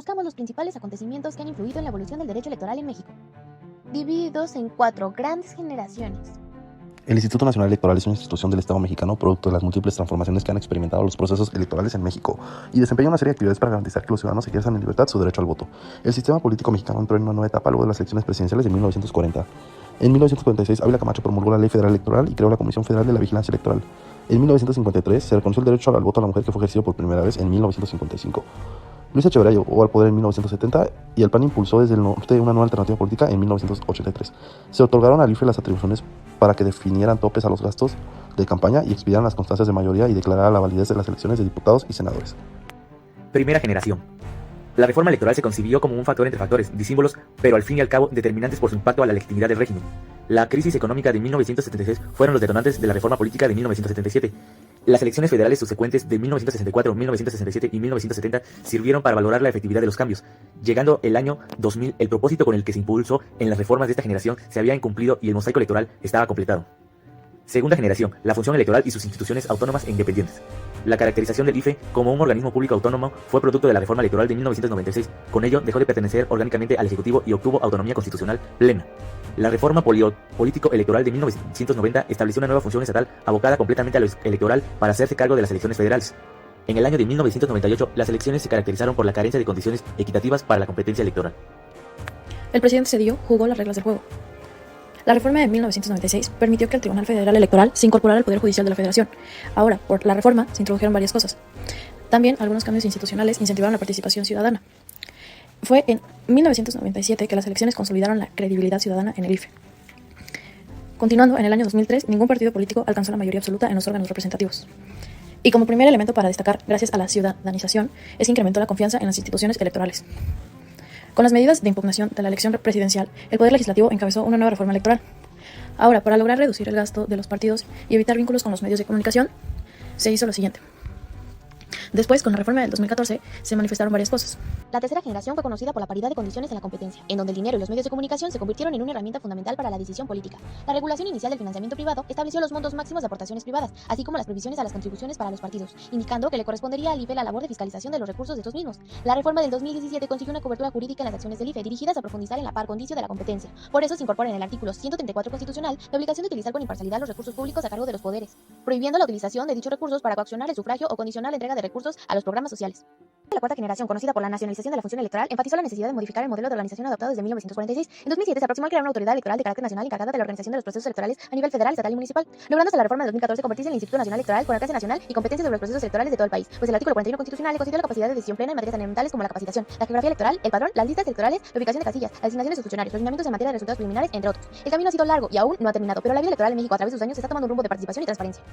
Conozcamos los principales acontecimientos que han influido en la evolución del derecho electoral en México. Divididos en 4 grandes generaciones. El Instituto Nacional Electoral es una institución del Estado mexicano producto de las múltiples transformaciones que han experimentado los procesos electorales en México y desempeña una serie de actividades para garantizar que los ciudadanos ejerzan en libertad su derecho al voto. El sistema político mexicano entró en una nueva etapa luego de las elecciones presidenciales de 1940. En 1946, Ávila Camacho promulgó la Ley Federal Electoral y creó la Comisión Federal de la Vigilancia Electoral. En 1953, se reconoció el derecho al voto a la mujer, que fue ejercido por primera vez en 1955. Luis Echeverría llegó al poder en 1970 y el PAN impulsó desde el norte una nueva alternativa política en 1983. Se otorgaron al IFE las atribuciones para que definieran topes a los gastos de campaña y expidieran las constancias de mayoría y declarara la validez de las elecciones de diputados y senadores. Primera generación. La reforma electoral se concibió como un factor entre factores, disímbolos, pero al fin y al cabo determinantes por su impacto a la legitimidad del régimen. La crisis económica de 1976 fueron los detonantes de la reforma política de 1977. Las elecciones federales subsecuentes de 1964, 1967 y 1970 sirvieron para valorar la efectividad de los cambios. Llegando el año 2000, el propósito con el que se impulsó en las reformas de esta generación se había incumplido y el mosaico electoral estaba completado. Segunda generación, la función electoral y sus instituciones autónomas e independientes. La caracterización del IFE como un organismo público autónomo fue producto de la reforma electoral de 1996. Con ello, dejó de pertenecer orgánicamente al Ejecutivo y obtuvo autonomía constitucional plena. La reforma político-electoral de 1990 estableció una nueva función estatal abocada completamente a lo electoral para hacerse cargo de las elecciones federales. En el año de 1998, las elecciones se caracterizaron por la carencia de condiciones equitativas para la competencia electoral. El presidente Zedillo jugó las reglas del juego. La reforma de 1996 permitió que el Tribunal Federal Electoral se incorporara al Poder Judicial de la Federación. Ahora, por la reforma, se introdujeron varias cosas. También algunos cambios institucionales incentivaron la participación ciudadana. Fue en 1997 que las elecciones consolidaron la credibilidad ciudadana en el IFE. Continuando, en el año 2003, ningún partido político alcanzó la mayoría absoluta en los órganos representativos. Y como primer elemento para destacar, gracias a la ciudadanización, es que incrementó la confianza en las instituciones electorales. Con las medidas de impugnación de la elección presidencial, el Poder Legislativo encabezó una nueva reforma electoral. Ahora, para lograr reducir el gasto de los partidos y evitar vínculos con los medios de comunicación, se hizo lo siguiente. Después, con la reforma del 2014, se manifestaron varias cosas. La tercera generación fue conocida por la paridad de condiciones en la competencia, en donde el dinero y los medios de comunicación se convirtieron en una herramienta fundamental para la decisión política. La regulación inicial del financiamiento privado estableció los montos máximos de aportaciones privadas, así como las provisiones a las contribuciones para los partidos, indicando que le correspondería al IFE la labor de fiscalización de los recursos de estos mismos. La reforma del 2017 consiguió una cobertura jurídica en las acciones del IFE dirigidas a profundizar en la par condicio de la competencia. Por eso se incorpora en el artículo 134 constitucional la obligación de utilizar con imparcialidad los recursos públicos a cargo de los poderes, prohibiendo la utilización de dichos recursos para coaccionar el sufragio o condicionar la entrega de recursos a los programas sociales. La cuarta generación, conocida por la nacionalización de la función electoral, enfatizó la necesidad de modificar el modelo de organización adoptado desde 1946. En 2007 se aproximó a crear una autoridad electoral de carácter nacional encargada de la organización de los procesos electorales a nivel federal, estatal y municipal, lográndose la reforma de 2014 convertirse en el Instituto Nacional Electoral con alcance nacional y competencia sobre los procesos electorales de todo el país, pues el artículo 41 constitucional le concedió la capacidad de decisión plena en materias tan elementales como la capacitación, la geografía electoral, el padrón, las listas electorales, la ubicación de casillas, la designación de sus funcionarios, los lineamientos en materia de resultados preliminares, entre otros. El camino ha sido largo y aún no ha terminado, pero la vida electoral en México a través de sus años está tomando un rumbo de participación y transparencia.